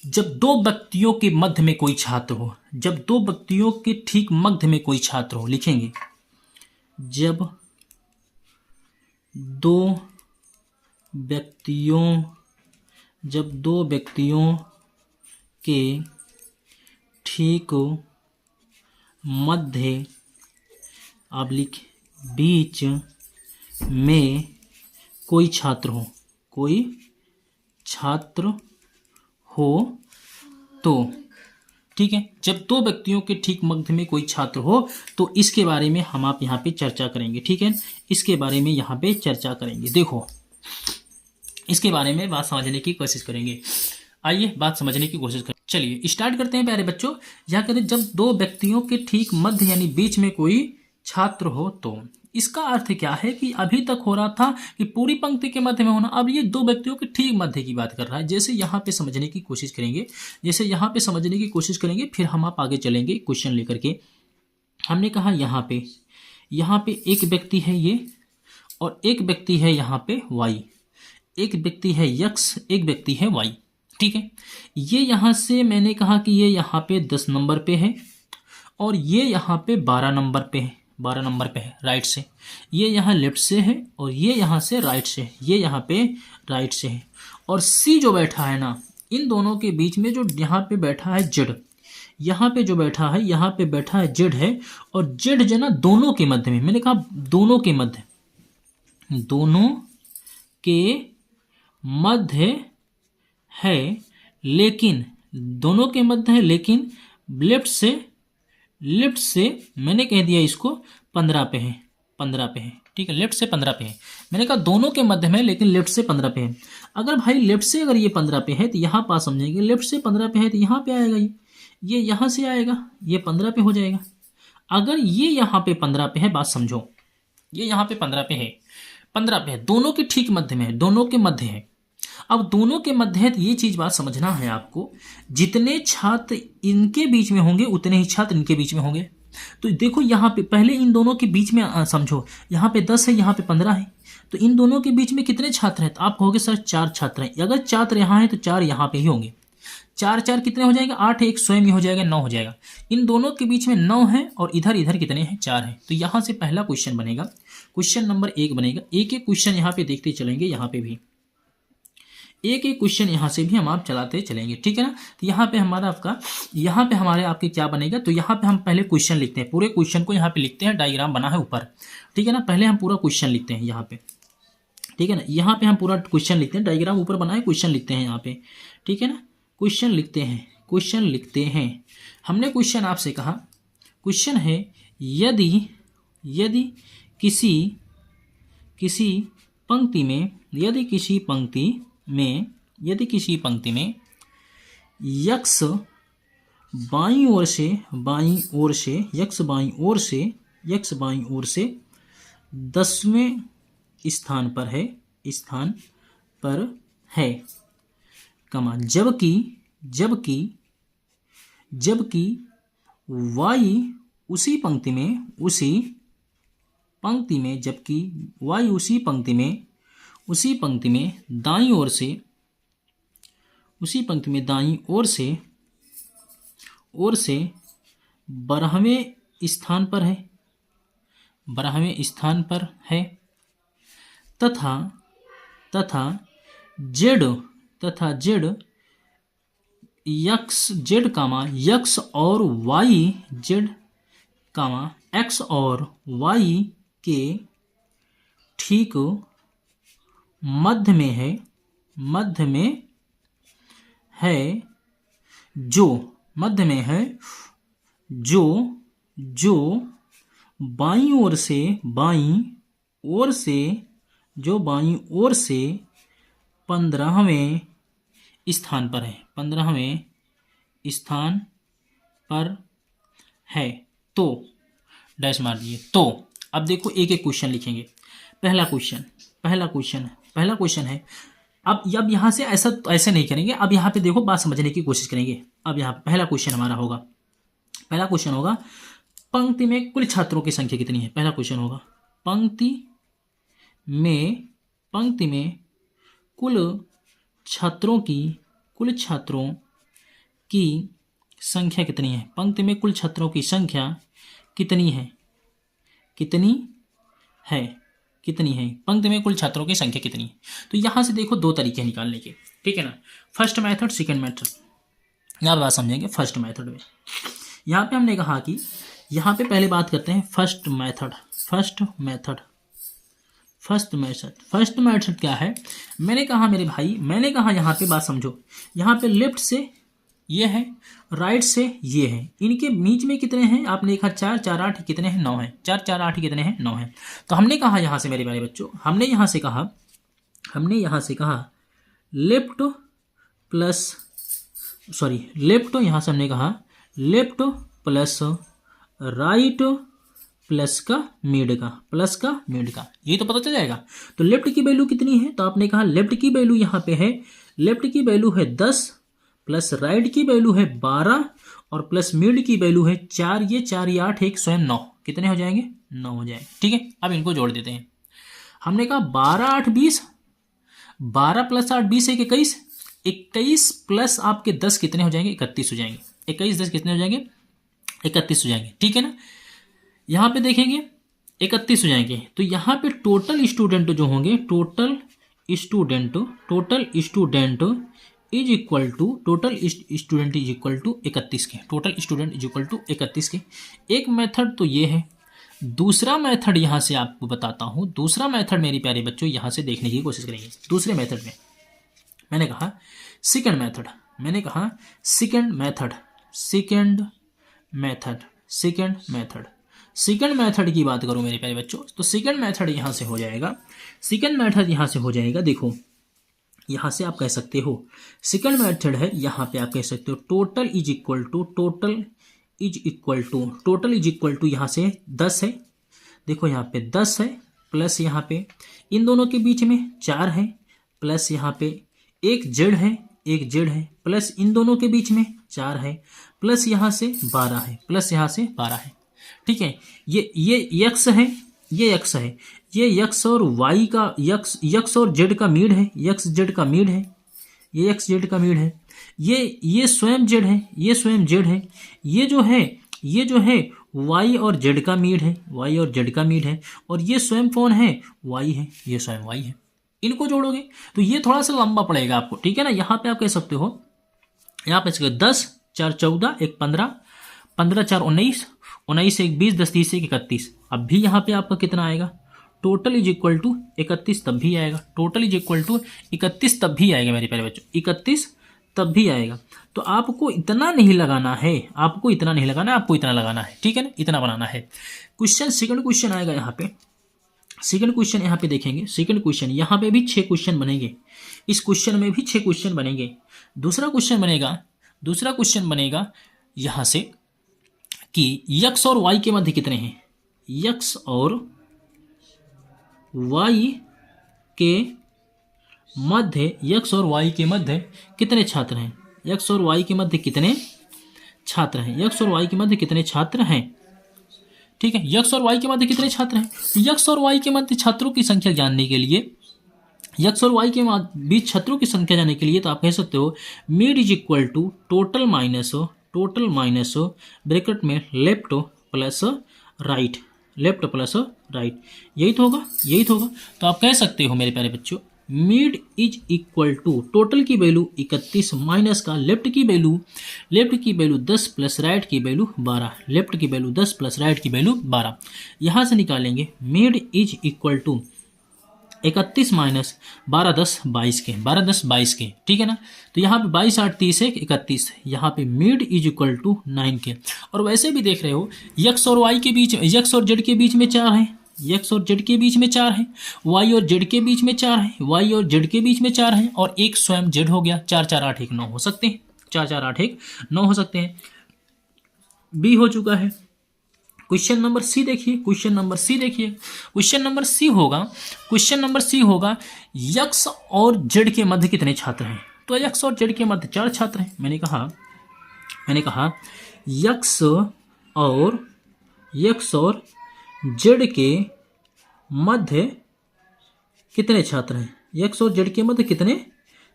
जब 2 व्यक्तियों के मध्य में कोई छात्र हो, जब 2 व्यक्तियों के ठीक मध्य में कोई छात्र हो, लिखेंगे जब 2 व्यक्तियों के ठीक मध्य आप लिख बीच में कोई छात्र हो तो, ठीक है। जब 2 व्यक्तियों के ठीक मध्य में कोई छात्र हो तो इसके बारे में हम आप यहाँ पे चर्चा करेंगे। ठीक है, इसके बारे में यहाँ पे चर्चा करेंगे। देखो इसके बारे में बात समझने की कोशिश करेंगे। आइए बात समझने की कोशिश करें। चलिए स्टार्ट करते हैं प्यारे बच्चों। यहाँ कहते हैं जब दो व्यक्तियों के ठीक मध्य यानी बीच में कोई छात्र हो तो इसका अर्थ क्या है कि अभी तक हो रहा था कि पूरी पंक्ति के मध्य में होना, अब ये दो व्यक्तियों के ठीक मध्य की बात कर रहा है। जैसे यहाँ पे समझने की कोशिश करेंगे, फिर हम आप आगे चलेंगे क्वेश्चन लेकर के। हमने कहा यहाँ पे एक व्यक्ति है ये, और एक व्यक्ति है यहाँ पे वाई, एक व्यक्ति है यक्स, एक व्यक्ति है वाई, ठीक है। ये यहाँ से मैंने कहा कि ये यहाँ पे 10 नंबर पे है, और ये यहाँ पे 12 नंबर पे है, 12 नंबर पे है राइट से। ये यहाँ लेफ्ट से है, और ये यहाँ से राइट से है, ये यहाँ पे राइट से है। और सी जो बैठा है ना, इन दोनों के बीच में जो यहाँ पे बैठा है जेड, यहाँ पे जो बैठा है, यहाँ पे बैठा है जेड है, और जेड जो ना दोनों के मध्य में, मैंने कहा दोनों के मध्य है, लेकिन दोनों के मध्य है, लेकिन लेफ्ट से मैंने कह दिया इसको 15 पे है, 15 पे है, ठीक है। लेफ्ट से 15 पे है, मैंने कहा दोनों के मध्य में, लेकिन लेफ्ट से 15 पे है। अगर भाई लेफ्ट से अगर ये 15 पे है तो यहाँ पास समझेंगे, लेफ्ट से 15 पे है तो यहाँ पे आएगा, ये यहाँ से आएगा, ये 15 पे हो जाएगा। अगर ये यहाँ पे 15 पे है, बात समझो, ये यहाँ पे 15 पे है, 15 पे है, दोनों के ठीक मध्य में है, दोनों के मध्य है। अब दोनों के मध्य है तो ये चीज बात समझना है आपको, जितने छात्र इनके बीच में होंगे उतने ही छात्र इनके बीच में होंगे। तो देखो यहाँ पे पहले इन दोनों के बीच में समझो, यहाँ पे 10 है, यहाँ पे 15 है, तो इन दोनों के बीच में कितने छात्र हैं? तो आप कहोगे सर 4 छात्र हैं। अगर छात्र यहाँ है तो 4 यहाँ पे ही होंगे। 4 4 कितने हो जाएगा? 8, एक स्वयं ही हो जाएगा, 9 हो जाएगा। इन दोनों के बीच में 9 है, और इधर कितने हैं? 4 है। तो यहाँ से पहला क्वेश्चन बनेगा, क्वेश्चन नंबर 1 बनेगा। एक एक क्वेश्चन यहाँ पे देखते चलेंगे, यहाँ पे भी एक एक क्वेश्चन यहाँ से भी हम आप चलाते चलेंगे, ठीक है ना। तो यहाँ पे हमारा यहाँ पे हमारे आपके क्या बनेगा, तो यहाँ पे हम पहले क्वेश्चन लिखते हैं, पूरे क्वेश्चन को यहाँ पे लिखते हैं, डायग्राम बना है ऊपर, ठीक है ना। पहले हम पूरा क्वेश्चन लिखते हैं यहाँ पे, ठीक है ना। यहाँ पे हम पूरा क्वेश्चन लिखते हैं, डायग्राम ऊपर बना है, क्वेश्चन लिखते हैं यहाँ पे, ठीक है ना। क्वेश्चन लिखते हैं। हमने क्वेश्चन आपसे कहा, क्वेश्चन है यदि किसी पंक्ति में यक्स बाईं ओर से 10वें स्थान पर है, कमा, जबकि वाई उसी पंक्ति में दाईं ओर से 12वें स्थान पर है, तथा जेड यक्स और वाई एक्स और वाई के ठीक मध्य में है, जो बाईं ओर से 15वें स्थान पर है, 15वें स्थान पर है। तो डैश मार दिए। तो अब देखो एक एक क्वेश्चन लिखेंगे। पहला क्वेश्चन है। अब यहाँ से ऐसे नहीं करेंगे। अब यहाँ पे देखो, बात समझने की कोशिश करेंगे। अब यहाँ पहला क्वेश्चन हमारा होगा, पंक्ति में कुल छात्रों की संख्या कितनी है। पहला क्वेश्चन होगा, पंक्ति में कुल छात्रों की संख्या कितनी है। पंक्ति में कुल छात्रों की संख्या कितनी है, पंक्ति में कुल छात्रों की संख्या कितनी है। तो यहाँ से देखो 2 तरीके निकालने के, ठीक है ना। First method, second method. यहाँ बात समझेंगे फर्स्ट मेथड में। यहाँ पे हमने कहा कि यहाँ पे पहले बात करते हैं फर्स्ट मेथड क्या है। मैंने कहा यहाँ पे बात समझो, यहाँ पे लेफ्ट से ये है, राइट से ये है, इनके बीच में कितने हैं आपने देखा 4 4 8 कितने हैं 9 है, 4 4 8 कितने हैं 9 है। तो हमने कहा यहाँ से मेरे प्यारे बच्चों, हमने यहाँ से कहा हमने यहाँ से कहा लेफ्ट यहाँ से हमने कहा लेफ्ट प्लस राइट प्लस का मिड का ये तो पता चल जाएगा। तो लेफ्ट की वैल्यू कितनी है, तो आपने कहा लेफ्ट की वैल्यू यहाँ पे है, लेफ्ट की वैल्यू है 10 प्लस राइट की वैल्यू है 12 और प्लस मिड की वैल्यू है 4। ये 4 ये 8 एक स्वयं 9, कितने हो जाएंगे, 9 हो जाएंगे। ठीक है, अब इनको जोड़ देते हैं। हमने कहा 12 8 20, 12 प्लस 8 20 1 21, 21 प्लस आपके 10 कितने हो जाएंगे, 31 हो जाएंगे। 21 10 कितने हो जाएंगे, 31 हो जाएंगे। ठीक है ना, यहाँ पे देखेंगे 31 हो जाएंगे। तो यहाँ पे टोटल स्टूडेंट जो होंगे, total student is equal to 31 के, total student is equal to 31 के। एक मेथड तो ये है। दूसरा मेथड यहाँ से आपको बताता हूँ। दूसरा मेथड मेरे प्यारे बच्चों यहाँ से देखने की कोशिश करेंगे। दूसरे मेथड में मैंने कहा सेकंड मेथड की बात करूं मेरे प्यारे बच्चों, तो सेकंड मेथड यहाँ से हो जाएगा। देखो यहाँ से आप कह सकते हो सेकंड मेथड है, यहाँ पे आप कह सकते हो टोटल इज इक्वल टू यहाँ से 10 है। देखो यहाँ पे 10 है प्लस यहाँ पे इन दोनों के बीच में 4 है प्लस यहाँ पे एक जेड है प्लस इन दोनों के बीच में 4 है प्लस यहाँ से 12 है। ठीक है, ये यक्स है, ये यक्स और वाई का यक्स और जेड का मीड है, ये यक्स जेड का मीड है, ये स्वयं जेड है, ये जो है वाई और जेड का मीड है, और ये स्वयं कौन है, वाई है, ये स्वयं वाई है। इनको जोड़ोगे तो ये थोड़ा सा लंबा पड़ेगा आपको। ठीक है ना, यहाँ पे आप कह सकते हो, यहाँ पे 10 4 14 1 15 15 4 19 19 1 20 10 30 1 31। अब भी यहाँ पे आपका कितना आएगा, टोटल इज इक्वल टू 31 तब भी आएगा, मेरे प्यारे बच्चों, 31 तब भी आएगा। तो आपको इतना नहीं लगाना है, आपको इतना लगाना है। ठीक है ना, इतना बनाना है। सेकंड क्वेश्चन आएगा यहाँ पे। सेकंड क्वेश्चन यहाँ पे देखेंगे। सेकंड क्वेश्चन यहाँ पे भी 6 क्वेश्चन बनेंगे, इस क्वेश्चन में भी 6 क्वेश्चन बनेंगे। दूसरा क्वेश्चन बनेगा यहाँ से कि यक्स और वाई के मध्य कितने हैं, यक्स और वाई के मध्य कितने छात्र हैं, यक्स और वाई के मध्य कितने छात्र हैं। ठीक है, यक्स और वाई के मध्य कितने छात्र हैं। यक्स और वाई के मध्य छात्रों की संख्या जानने के लिए, यक्स और वाई के बीच छात्रों की संख्या जानने के लिए तो आप कह सकते हो mid is equal to total minus bracket में लेफ्ट प्लस राइट, यही तो होगा। तो आप कह सकते हो मेरे प्यारे बच्चों, mid is equal to total की वैल्यू 31 माइनस का लेफ्ट की वैल्यू 10 प्लस राइट की वैल्यू 12, 12। यहाँ से निकालेंगे mid is equal to 31 minus 12 10 22 के। ठीक है ना, तो यहाँ पे 22 8 30 1 31, यहाँ पे मिड इज इक्वल टू 9 के। और वैसे भी देख रहे हो यक्स और वाई के बीच, यक्स और जेड के बीच में 4 है, वाई और जेड के बीच में 4 है, और एक स्वयं जेड हो गया। 4 4 8 1 9 हो सकते हैं, 4 4 8 1 9 हो सकते हैं। बी हो चुका है। क्वेश्चन नंबर सी देखिए। क्वेश्चन नंबर सी होगा यक्स और जेड के मध्य कितने छात्र हैं। तो यक्स और जेड के मध्य 4 छात्र हैं। मैंने कहा यक्स और जेड के मध्य कितने छात्र हैं, यक्स और जेड के मध्य कितने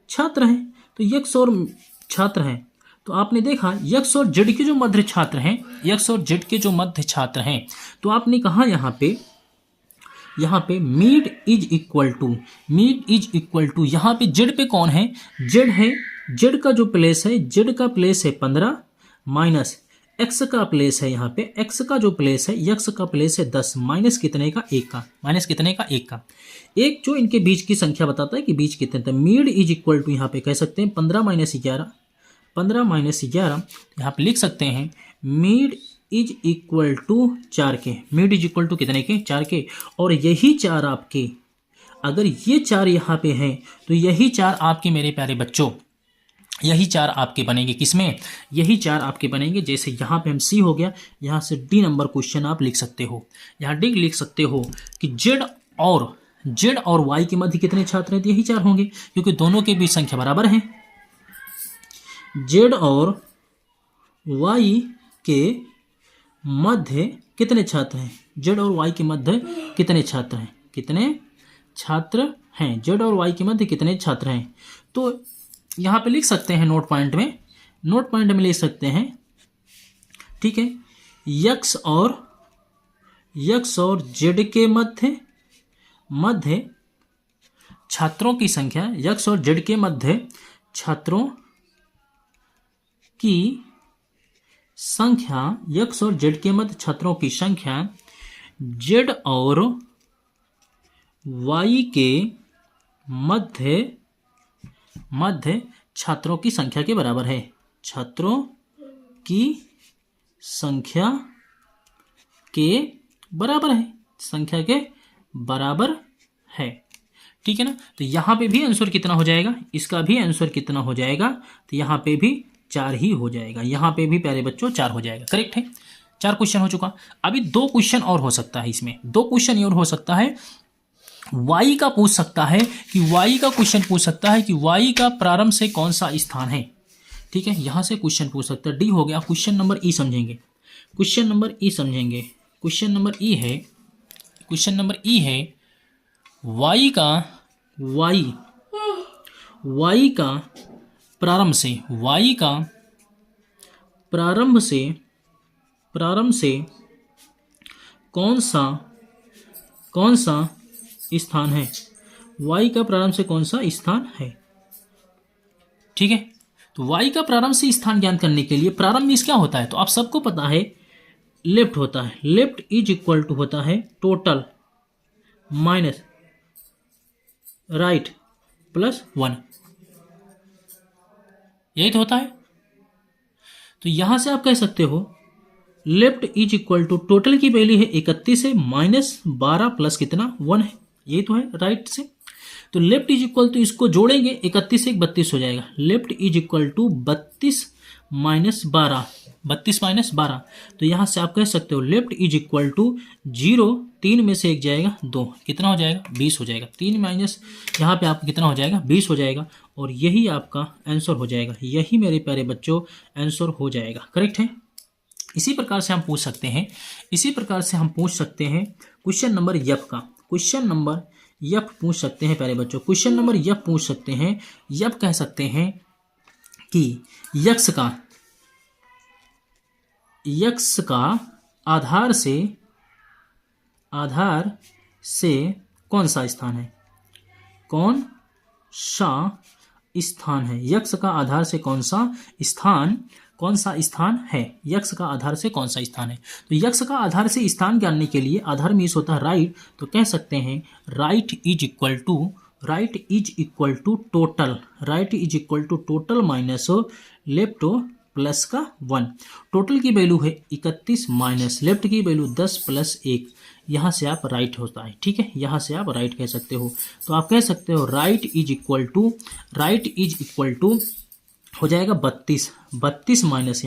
छात्र हैं। तो यक्स और छात्र हैं, तो आपने देखा यक्स और जेड के जो मध्य छात्र हैं, तो आपने कहा यहाँ पे मिड इज इक्वल टू यहाँ पे जेड पे कौन है, जेड का जो प्लेस है, जेड का प्लेस है 15 माइनस एक्स का प्लेस है, यहाँ पे एक्स का जो प्लेस है, यक्स का प्लेस है 10 माइनस कितने का, 1 का। एक जो इनके बीच की संख्या बताता है कि बीच कितने थे। मिड इज इक्वल टू यहाँ पे कह सकते हैं 15 माइनस 11, यहाँ पे लिख सकते हैं मिड इज इक्वल टू 4 के। मिड इज इक्वल टू कितने के, 4 के। और यही 4 अगर ये 4 यहाँ पे हैं तो यही 4 आपके मेरे प्यारे बच्चों, यही 4 आपके बनेंगे। किसमें? यही 4 आपके बनेंगे। जैसे यहाँ पे हम सी हो गया, यहाँ से डी नंबर क्वेश्चन आप लिख सकते हो। यहाँ डी लिख सकते हो कि जेड और वाई के मध्य कितने छात्र हैं? तो यही 4 होंगे, क्योंकि दोनों के बीच संख्या बराबर है। जेड और वाई के मध्य कितने छात्र हैं? जेड और वाई के मध्य कितने छात्र हैं? कितने छात्र हैं? जेड और वाई के मध्य कितने छात्र हैं? तो यहाँ पे लिख सकते हैं नोट पॉइंट में लिख सकते हैं, ठीक है। यक्स और जेड के मध्य छात्रों की संख्या, यक्स और जेड के मध्य छात्रों की संख्या, यक्स और जेड के मध्य छात्रों की संख्या जेड और वाई के मध्य छात्रों की संख्या के बराबर है। छात्रों की संख्या के बराबर है, संख्या के बराबर है, ठीक है ना। तो यहाँ पे भी आंसर कितना हो जाएगा? इसका भी आंसर कितना हो जाएगा? तो यहाँ पे भी 4 ही हो जाएगा। यहाँ पे भी प्यारे बच्चों 4 हो जाएगा। करेक्ट है, 4 क्वेश्चन हो चुका। अभी 2 क्वेश्चन और हो सकता है इसमें, 2 क्वेश्चन और हो सकता है। वाई का पूछ सकता है कि वाई का क्वेश्चन पूछ सकता है कि वाई का प्रारंभ से कौन सा स्थान है, ठीक है। यहां से क्वेश्चन पूछ सकता है। डी हो गया। क्वेश्चन नंबर ई समझेंगे। क्वेश्चन नंबर ई समझेंगे। क्वेश्चन नंबर ई है वाई का प्रारंभ से कौन सा स्थान है? y का प्रारंभ से कौन सा स्थान है, ठीक है। तो y का प्रारंभ से स्थान ज्ञात करने के लिए, प्रारंभ मीन्स क्या होता है? तो आप सबको पता है लेफ्ट होता है। लेफ्ट इज इक्वल टू होता है टोटल माइनस राइट प्लस 1, यही तो होता है। तो यहां से आप कह सकते हो left is equal to, total की वैल्यू है 31 है, माइनस 12 प्लस कितना 1 है, ये तो है राइट से। तो लेफ्ट इज इक्वल टू, इसको जोड़ेंगे 31 से 32 हो जाएगा। Left is equal to 32 minus 12, 32 minus 12। तो यहाँ से आप कह सकते हो लेफ्ट इज इक्वल टू 0, 3 में से 1 जाएगा 2, कितना हो जाएगा? 20 हो जाएगा। 3 माइनस यहाँ पे आपका कितना हो जाएगा? 20 हो जाएगा। और यही आपका आंसर हो जाएगा। यही मेरे प्यारे बच्चों आंसर हो जाएगा। करेक्ट है। इसी प्रकार से हम पूछ सकते हैं क्वेश्चन नंबर एफ का। क्वेश्चन नंबर एफ पूछ सकते हैं प्यारे बच्चों। क्वेश्चन नंबर एफ पूछ सकते हैं। एफ कह सकते हैं कि यक्स का आधार से कौन सा स्थान है? कौन सा स्थान है? यक्स का आधार से कौन सा स्थान है? यक्स का आधार से कौन सा स्थान है? तो यक्स का आधार से स्थान जानने के लिए, आधार मीन्स होता है राइट, तो कह सकते हैं right is equal to total minus left plus का 1। टोटल की वैल्यू है 31 माइनस लेफ्ट की वैल्यू 10 प्लस 1। यहाँ से आप राइट होता है, ठीक है। यहाँ से आप राइट कह सकते हो। तो आप कह सकते हो राइट इज इक्वल टू हो जाएगा 32 माइनस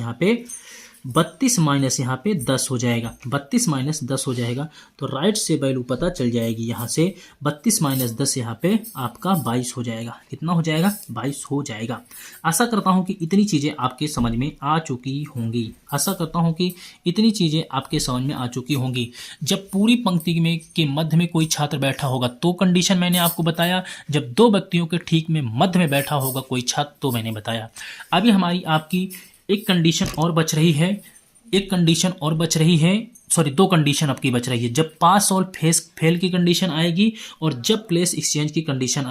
यहाँ पे 10 हो जाएगा। 32 माइनस 10 हो जाएगा। तो राइट से वैल्यू पता चल जाएगी। यहाँ से 32 माइनस 10 यहाँ पे आपका 22 हो जाएगा। कितना हो जाएगा? 22 हो जाएगा। आशा करता हूँ कि इतनी चीज़ें आपके समझ में आ चुकी होंगी। जब पूरी पंक्ति में के मध्य में कोई छात्र बैठा होगा तो कंडीशन मैंने आपको बताया। जब 2 व्यक्तियों के ठीक में मध्य में बैठा होगा कोई छात्र तो मैंने बताया। अभी हमारी आपकी एक कंडीशन और बच रही है। 2 कंडीशन आपकी बच रही है। जब पास और फेल की कंडीशन आएगी और जब प्लेस एक्सचेंज की कंडीशन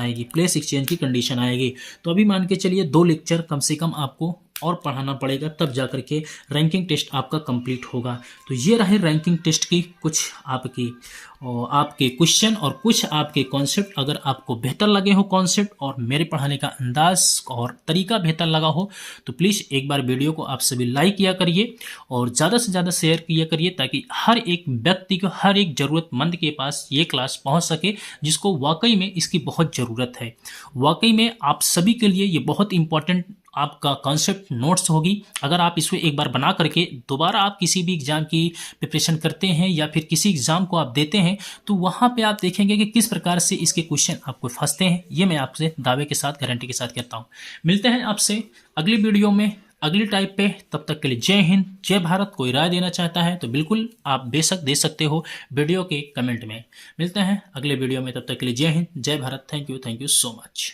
आएगी। तो अभी मान के चलिए 2 लेक्चर कम से कम आपको और पढ़ाना पड़ेगा, तब जा करके रैंकिंग टेस्ट आपका कंप्लीट होगा। तो ये रहे रैंकिंग टेस्ट की कुछ आपके क्वेश्चन और कुछ आपके कॉन्सेप्ट। अगर आपको बेहतर लगे हो कॉन्सेप्ट और मेरे पढ़ाने का अंदाज और तरीका बेहतर लगा हो तो प्लीज़ एक बार वीडियो को आप सभी लाइक किया करिए और ज़्यादा से ज़्यादा शेयर किया करिए, ताकि हर एक व्यक्ति को, हर एक ज़रूरतमंद के पास ये क्लास पहुंच सके, जिसको वाकई में इसकी बहुत ज़रूरत है। वाकई में आप सभी के लिए ये बहुत इंपॉर्टेंट आपका कॉन्सेप्ट नोट्स होगी। अगर आप इसको एक बार बना करके दोबारा आप किसी भी एग्ज़ाम की प्रिपरेशन करते हैं या फिर किसी एग्ज़ाम को आप देते हैं तो वहाँ पे आप देखेंगे कि किस प्रकार से इसके क्वेश्चन आपको फंसते हैं। ये मैं आपसे दावे के साथ, गारंटी के साथ कहता हूँ। मिलते हैं आपसे अगली वीडियो में अगली टाइप पे। तब तक के लिए जय हिंद, जय भारत। कोई राय देना चाहता है तो बिल्कुल आप बेशक दे सकते हो वीडियो के कमेंट में। मिलते हैं अगले वीडियो में, तब तक के लिए जय हिंद, जय Bharat. Thank you so much.